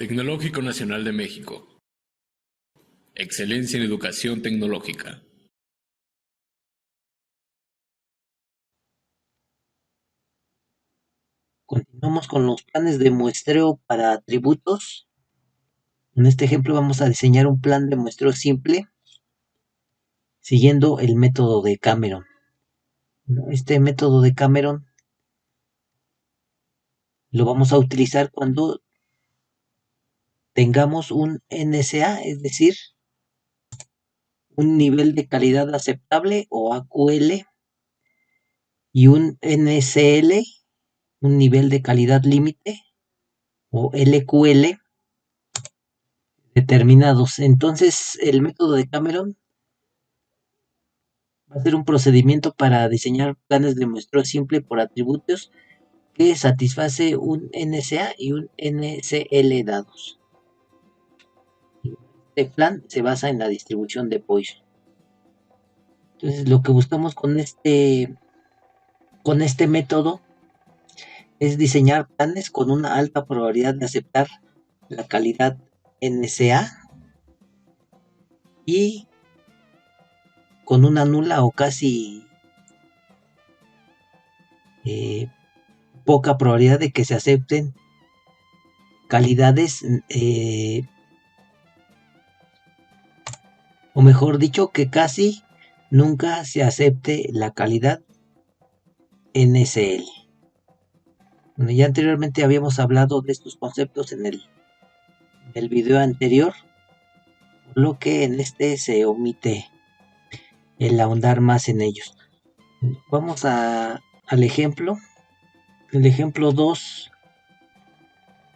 Tecnológico Nacional de México. Excelencia en educación tecnológica. Continuamos con los planes de muestreo para atributos. En este ejemplo vamos a diseñar un plan de muestreo simple siguiendo el método de Cameron. Este método de Cameron lo vamos a utilizar cuando tengamos un NSA, es decir, un nivel de calidad aceptable o AQL, y un NSL, un nivel de calidad límite o LQL determinados. Entonces, el método de Cameron va a ser un procedimiento para diseñar planes de muestreo simple por atributos que satisface un NSA y un NCL dados. Este plan se basa en la distribución de Poisson. Entonces, lo que buscamos con este método es diseñar planes con una alta probabilidad de aceptar la calidad NSA y con una nula o casi poca probabilidad de que se acepten calidades, o mejor dicho, que casi nunca se acepte la calidad NSL. Bueno, ya anteriormente habíamos hablado de estos conceptos en el video anterior, por lo que en este se omite el ahondar más en ellos. Vamos al ejemplo. El ejemplo 2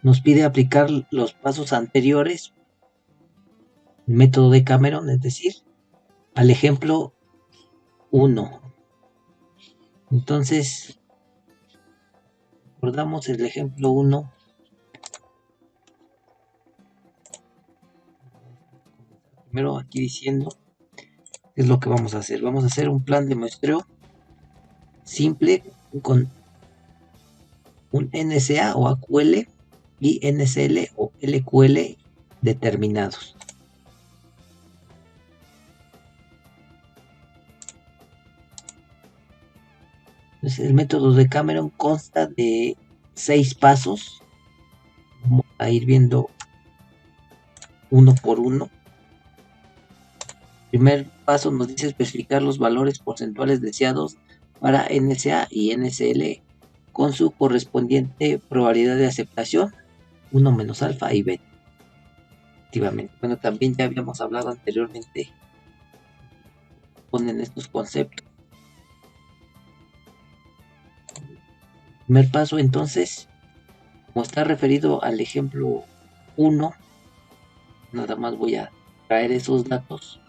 nos pide aplicar los pasos anteriores, el método de Cameron, es decir, al ejemplo 1. Entonces, recordamos el ejemplo 1. Primero aquí diciendo qué es lo que vamos a hacer. Vamos a hacer un plan de muestreo simple con un NSA o AQL y NCL o LQL determinados. Entonces, el método de Cameron consta de 6 pasos. Vamos a ir viendo uno por uno. El primer paso nos dice especificar los valores porcentuales deseados para NSA y NCL con su correspondiente probabilidad de aceptación, 1 menos alfa y beta. Efectivamente. Bueno, también ya habíamos hablado anteriormente, ponen estos conceptos. El primer paso, entonces, como está referido al ejemplo 1, nada más voy a traer esos datos.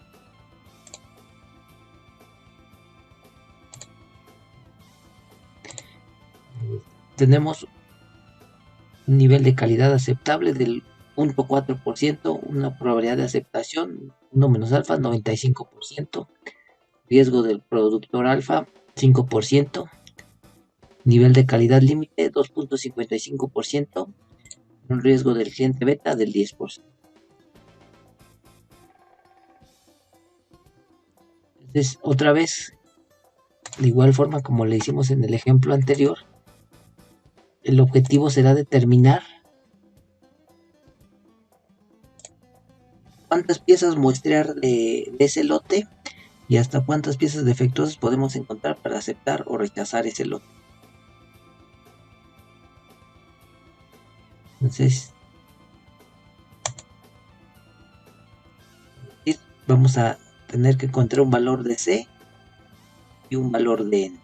Tenemos un nivel de calidad aceptable del 0.4%, una probabilidad de aceptación 1 menos alfa 95%, riesgo del productor alfa 5%, nivel de calidad límite 2.55%, un riesgo del cliente beta del 10%. Entonces, otra vez, de igual forma como le hicimos en el ejemplo anterior, el objetivo será determinar cuántas piezas muestrear de ese lote y hasta cuántas piezas defectuosas podemos encontrar para aceptar o rechazar ese lote. Entonces, vamos a tener que encontrar un valor de C y un valor de N.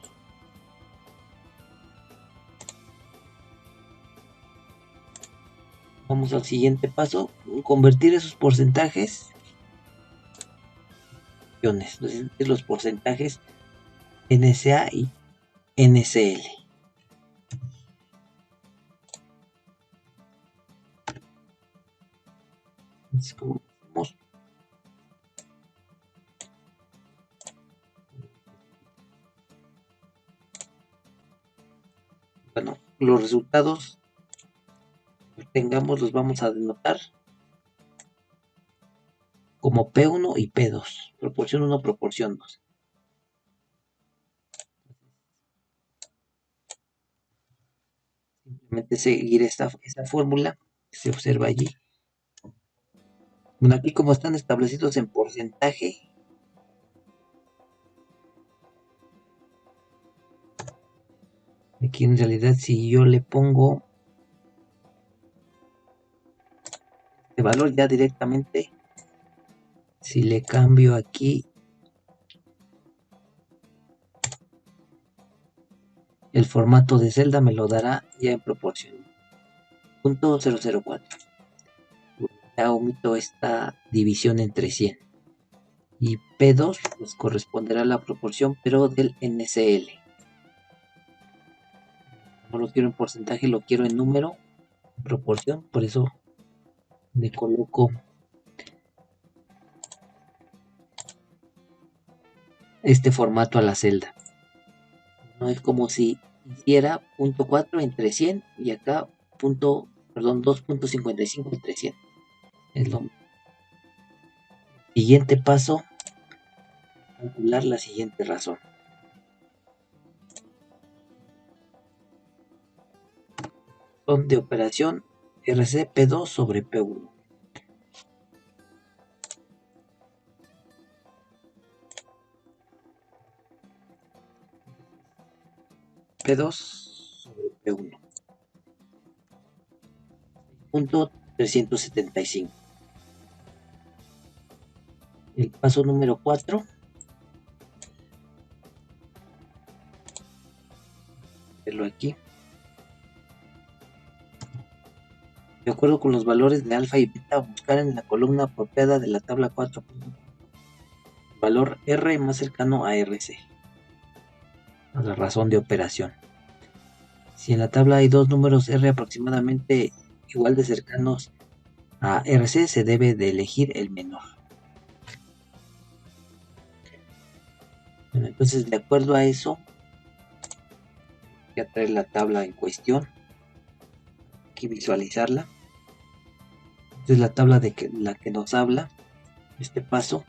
Vamos al siguiente paso, convertir esos porcentajes en opciones. Entonces, los porcentajes NSA y NCL. Entonces, como vemos, bueno, los resultados tengamos los vamos a denotar como P1 y P2, proporción 1, proporción 2. Simplemente seguir esta fórmula que se observa allí. Bueno, aquí como están establecidos en porcentaje, aquí en realidad si yo le pongo este valor ya directamente, si le cambio aquí el formato de celda, me lo dará ya en proporción .004. Ya omito esta división entre 100. Y P2 pues corresponderá a la proporción, pero del NCL. No lo quiero en porcentaje, lo quiero en número, proporción, por eso le coloco este formato a la celda. No es como si hiciera .4 entre 100 y acá 2.55 entre 100. Es lo siguiente paso, calcular la siguiente razón. Razón de operación RC P2 sobre P1. P2 sobre P1. Punto 375. El paso número 4. Verlo aquí. De acuerdo con los valores de alfa y beta, buscar en la columna apropiada de la tabla 4. El valor R más cercano a RC. A la razón de operación. Si en la tabla hay dos números R aproximadamente igual de cercanos a RC, se debe de elegir el menor. Bueno, entonces, de acuerdo a eso, voy a traer la tabla en cuestión. Aquí visualizarla. Esta es la tabla de la que nos habla este paso.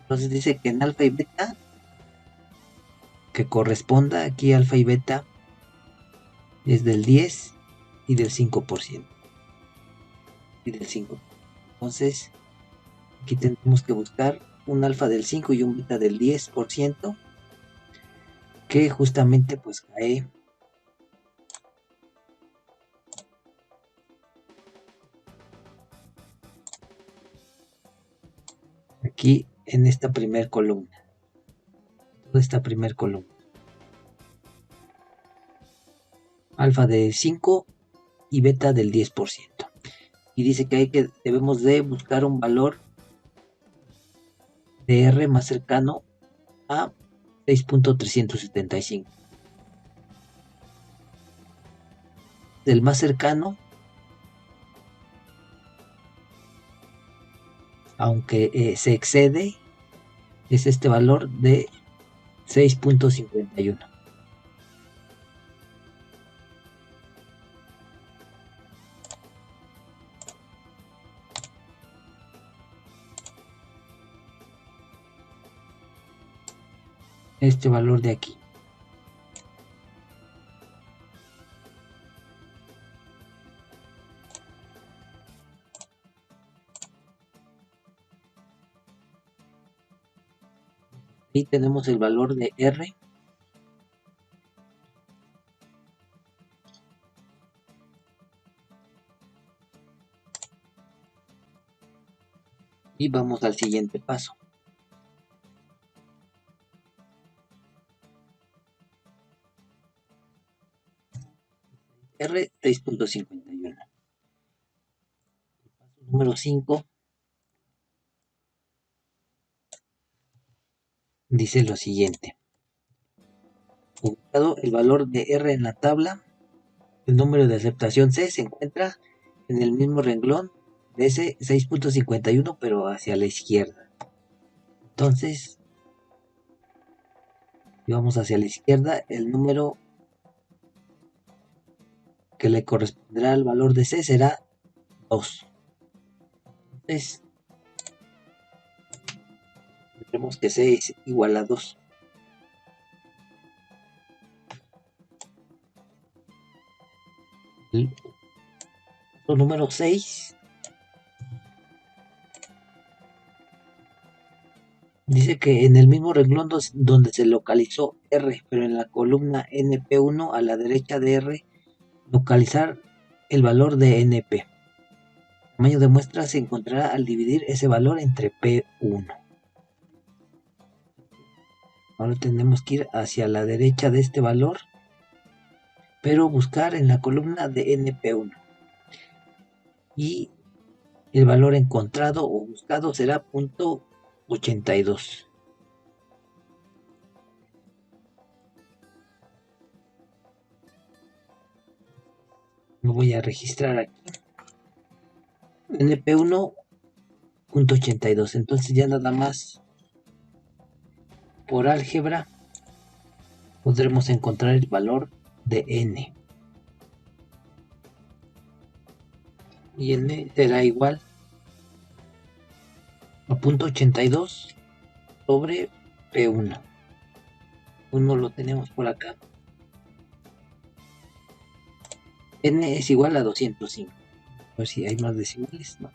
Entonces dice que en alfa y beta, que corresponda aquí alfa y beta, es del 10 y del 5%. Y del 5. Entonces, aquí tenemos que buscar un alfa del 5 y un beta del 10%, que justamente pues cae aquí en esta primer columna. Toda esta primer columna. Alfa de 5 y beta del 10%. Y dice que debemos de buscar un valor de R más cercano a 6.375. Del más cercano, aunque se excede, es este valor de 6.51. Este valor de aquí. Ahí tenemos el valor de R. Y vamos al siguiente paso. R 6.51. Paso número 5 dice lo siguiente. Ubicado el valor de R en la tabla, el número de aceptación C se encuentra en el mismo renglón de ese 6.51, pero hacia la izquierda. Entonces, si vamos hacia la izquierda, el número que le corresponderá al valor de C será 2. Entonces, tendremos que C es igual a 2. El punto número 6 dice que en el mismo renglón donde se localizó R, pero en la columna NP1 a la derecha de R, localizar el valor de NP. El tamaño de muestra se encontrará al dividir ese valor entre P1. Ahora tenemos que ir hacia la derecha de este valor, pero buscar en la columna de NP1. Y el valor encontrado o buscado será .82. Lo voy a registrar aquí. NP1 .82. Entonces ya nada más por álgebra podremos encontrar el valor de n. Y n será igual a .82 sobre P1. 1 lo tenemos por acá. N es igual a 205. A ver si hay más decimales. No.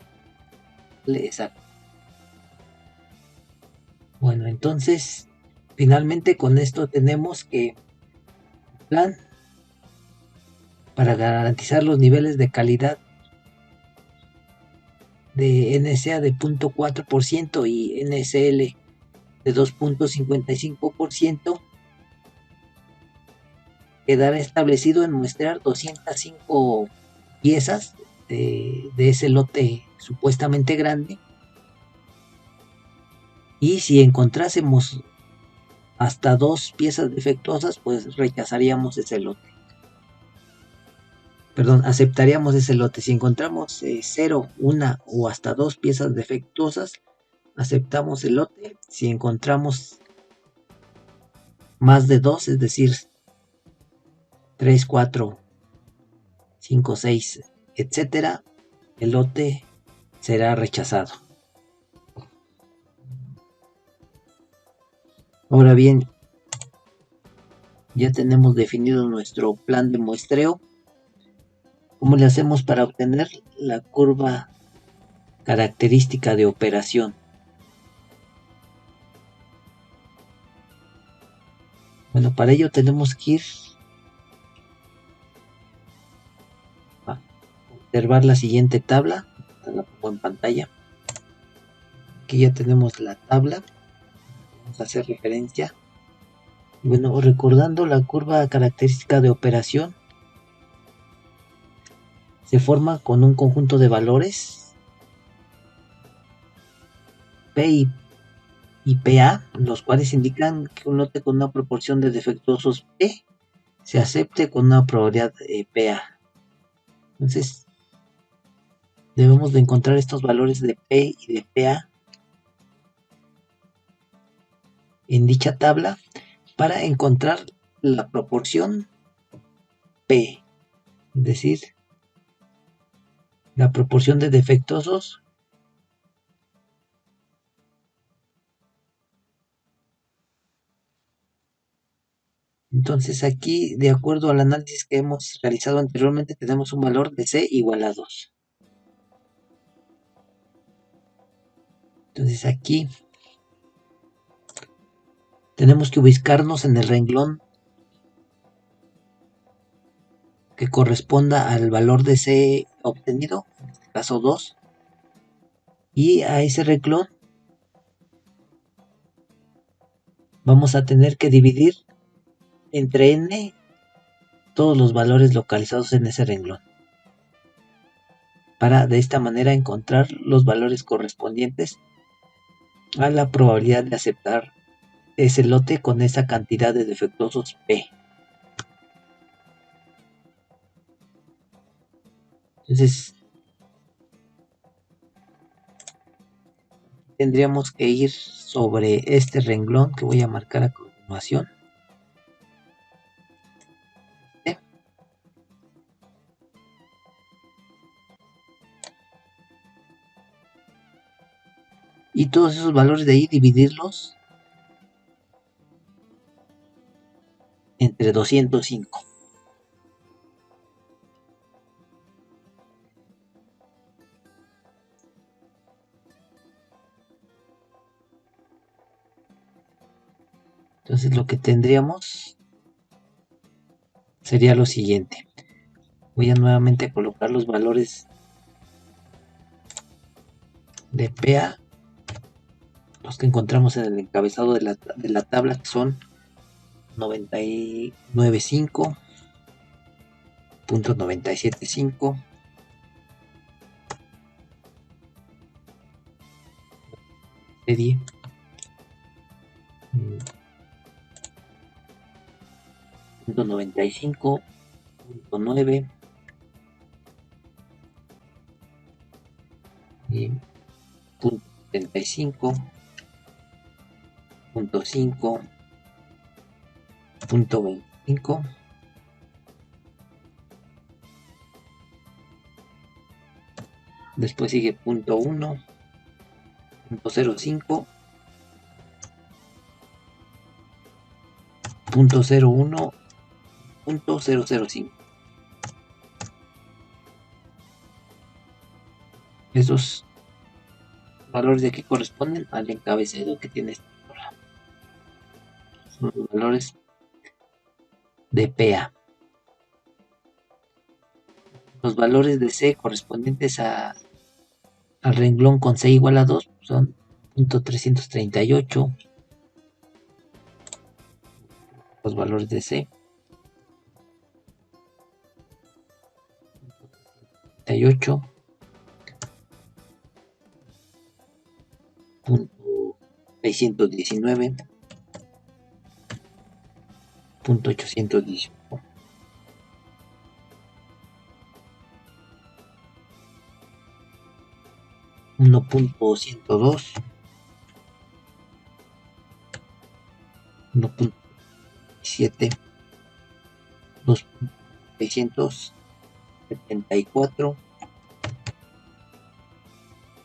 Exacto. Bueno, entonces, finalmente con esto tenemos que el plan para garantizar los niveles de calidad de NSA de 0.4% y NSL de 2.55% quedará establecido en muestrear 205 piezas de ese lote supuestamente grande, y si encontrásemos hasta 2 piezas defectuosas, pues rechazaríamos ese lote. Perdón, aceptaríamos ese lote. Si encontramos 0, 1 o hasta 2 piezas defectuosas, aceptamos el lote. Si encontramos más de 2, es decir, 3, 4, 5, 6, etcétera, el lote será rechazado. Ahora bien, ya tenemos definido nuestro plan de muestreo. ¿Cómo le hacemos para obtener la curva característica de operación? Bueno, para ello tenemos que ir a observar la siguiente tabla. La pongo en pantalla. Aquí ya tenemos la tabla. Vamos a hacer referencia. Bueno, recordando la curva característica de operación, se forma con un conjunto de valores P y PA, los cuales indican que un lote con una proporción de defectuosos P se acepte con una probabilidad PA. Entonces, debemos de encontrar estos valores de P y de PA en dicha tabla para encontrar la proporción P, es decir, la proporción de defectuosos Entonces aquí, de acuerdo al análisis que hemos realizado anteriormente, tenemos un valor de C igual a 2. Entonces aquí tenemos que ubicarnos en el renglón que corresponda al valor de C obtenido, en este caso 2, y a ese renglón vamos a tener que dividir entre n todos los valores localizados en ese renglón, para de esta manera encontrar los valores correspondientes a la probabilidad de aceptar ese lote con esa cantidad de defectuosos P. Entonces tendríamos que ir sobre este renglón que voy a marcar a continuación. y todos esos valores de ahí dividirlos entre 205. Entonces lo que tendríamos sería lo siguiente. Voy a nuevamente colocar los valores de PA, los que encontramos en el encabezado de la tabla, que son 99.5.975, serie 95.9 y .75, .25, después sigue .1, .05, .01, .005. Esos valores de aquí corresponden al encabezado que tiene esta tabla. Son los valores de PA. Los valores de C correspondientes al renglón con C igual a 2 son .338. Los valores de C 38, .619, .818, 1.102, 1.7, 2.674,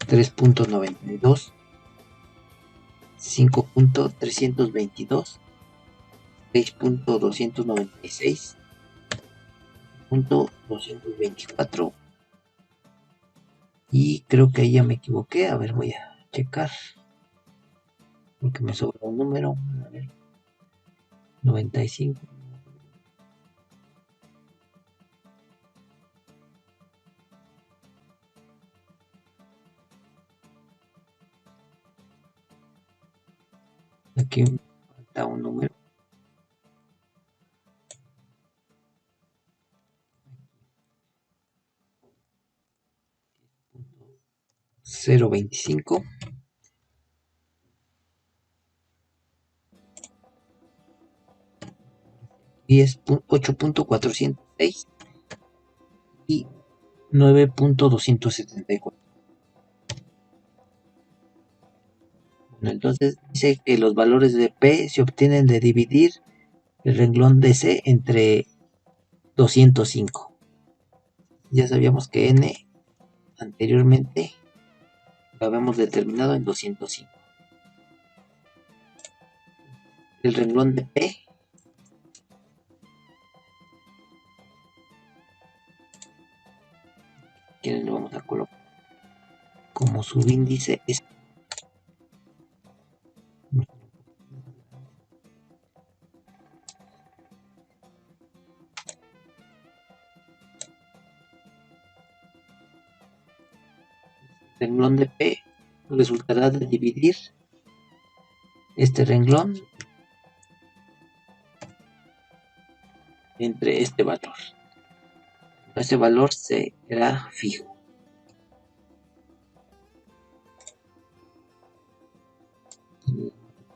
3.92, 5.322, 6.296, .224, y creo que ahí ya me equivoqué. A ver, voy a checar porque me sobra un número. A ver, 95. Aquí falta un número. .025, y es 8.406 y 9.274. Bueno, entonces dice que los valores de P se obtienen de dividir el renglón de C entre 205. Ya sabíamos que N anteriormente lo habíamos determinado en 205. El renglón de P que le vamos a colocar como subíndice es el renglón de P. Resultará de dividir este renglón entre este valor. Este valor será fijo.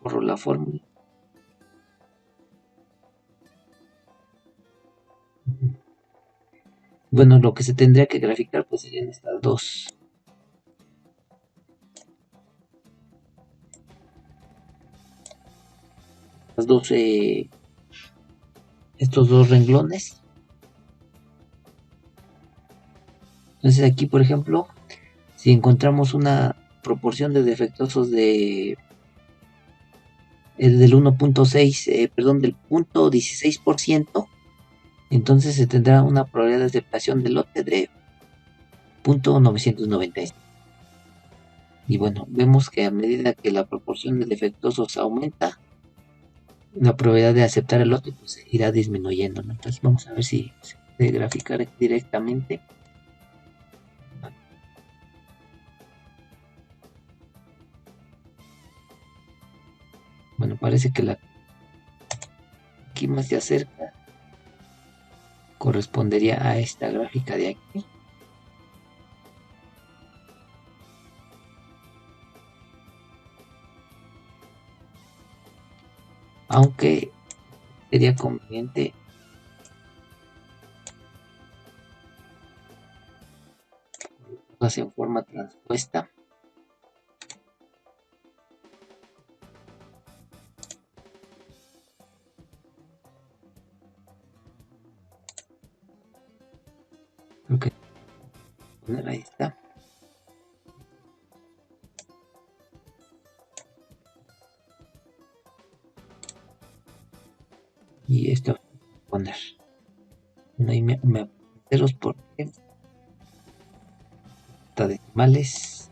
Borro la fórmula. Bueno, lo que se tendría que graficar pues serían estas dos. Estos dos renglones. Entonces aquí, por ejemplo, si encontramos una proporción de defectuosos de el del 1.6, perdón, del 0.16%, entonces se tendrá una probabilidad de aceptación del lote de 0.996. Y bueno, vemos que a medida que la proporción de defectuosos aumenta, la probabilidad de aceptar el lote pues irá disminuyendo, ¿no? Entonces vamos a ver si se puede graficar directamente. Bueno, parece que la aquí más se acerca correspondería a esta gráfica de aquí. Aunque sería conveniente en forma transpuesta. Creo que poner ahí está. Y esto poner. No hay ceros porque está decimales.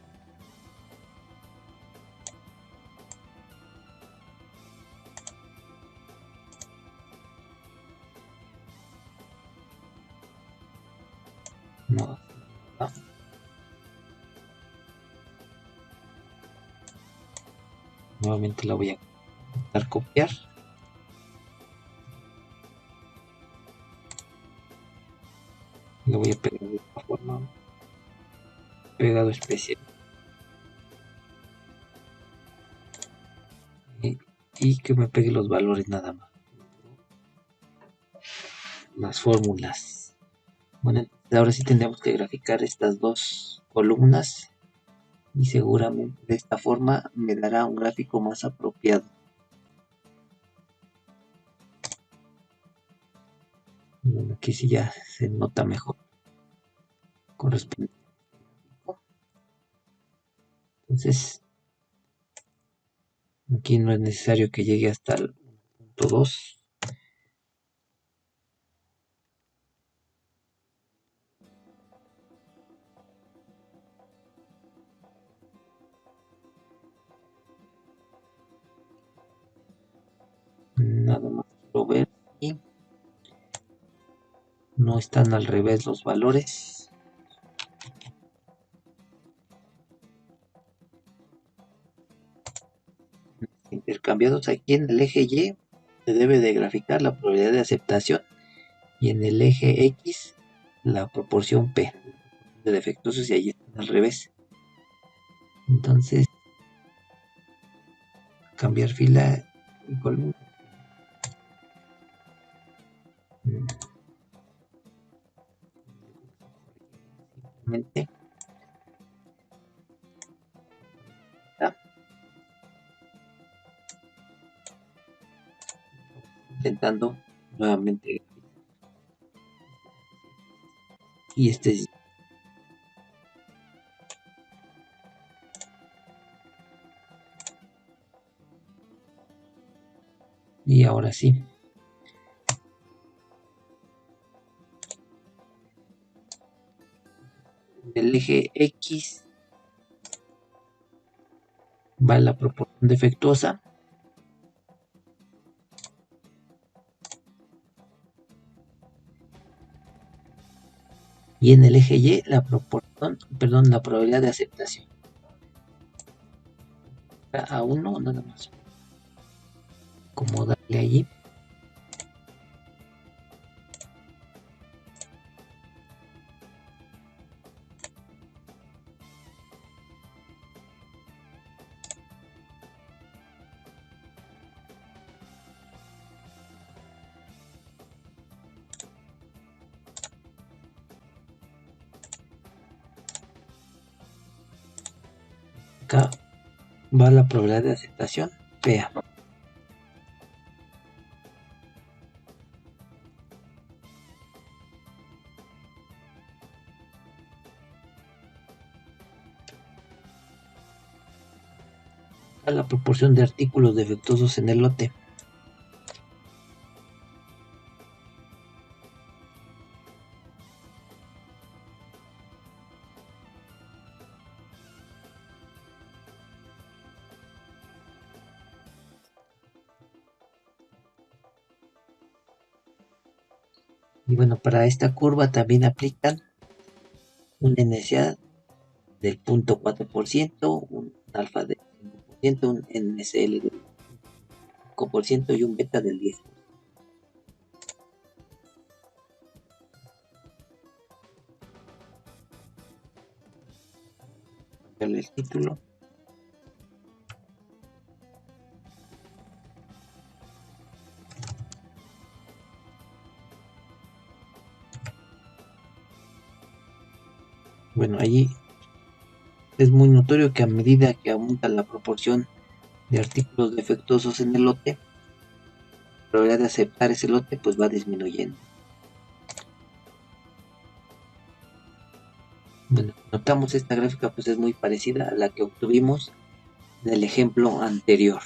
No. Nuevamente la voy a intentar copiar. Lo voy a pegar de esta forma. Pegado especial. Y que me pegue los valores nada más. Las fórmulas. Bueno, ahora sí tendríamos que graficar estas dos columnas. Y seguramente de esta forma me dará un gráfico más apropiado. Bueno, aquí sí ya se nota mejor. Corresponde. Entonces, aquí no es necesario que llegue hasta el punto 2. Nada más quiero ver y no están al revés los valores. Intercambiados aquí en el eje Y se debe de graficar la probabilidad de aceptación y en el eje X la proporción P de defectuosos y allí están al revés. Entonces cambiar fila y columna. Simplemente intentando nuevamente y este es y ahora sí del eje X va la proporción defectuosa y en el eje Y la proporción, perdón, la probabilidad de aceptación. A 1 nada más. Como darle allí. Acá va la probabilidad de aceptación, PA. aumenta la proporción de artículos defectuosos en el lote. Y bueno, para esta curva también aplican un NSA del 0.4%, un alfa del 5%, un NSL del 5% y un beta del 10%. El título. Bueno, allí es muy notorio que a medida que aumenta la proporción de artículos defectuosos en el lote, la probabilidad de aceptar ese lote pues va disminuyendo. Bueno, notamos esta gráfica pues es muy parecida a la que obtuvimos en el ejemplo anterior.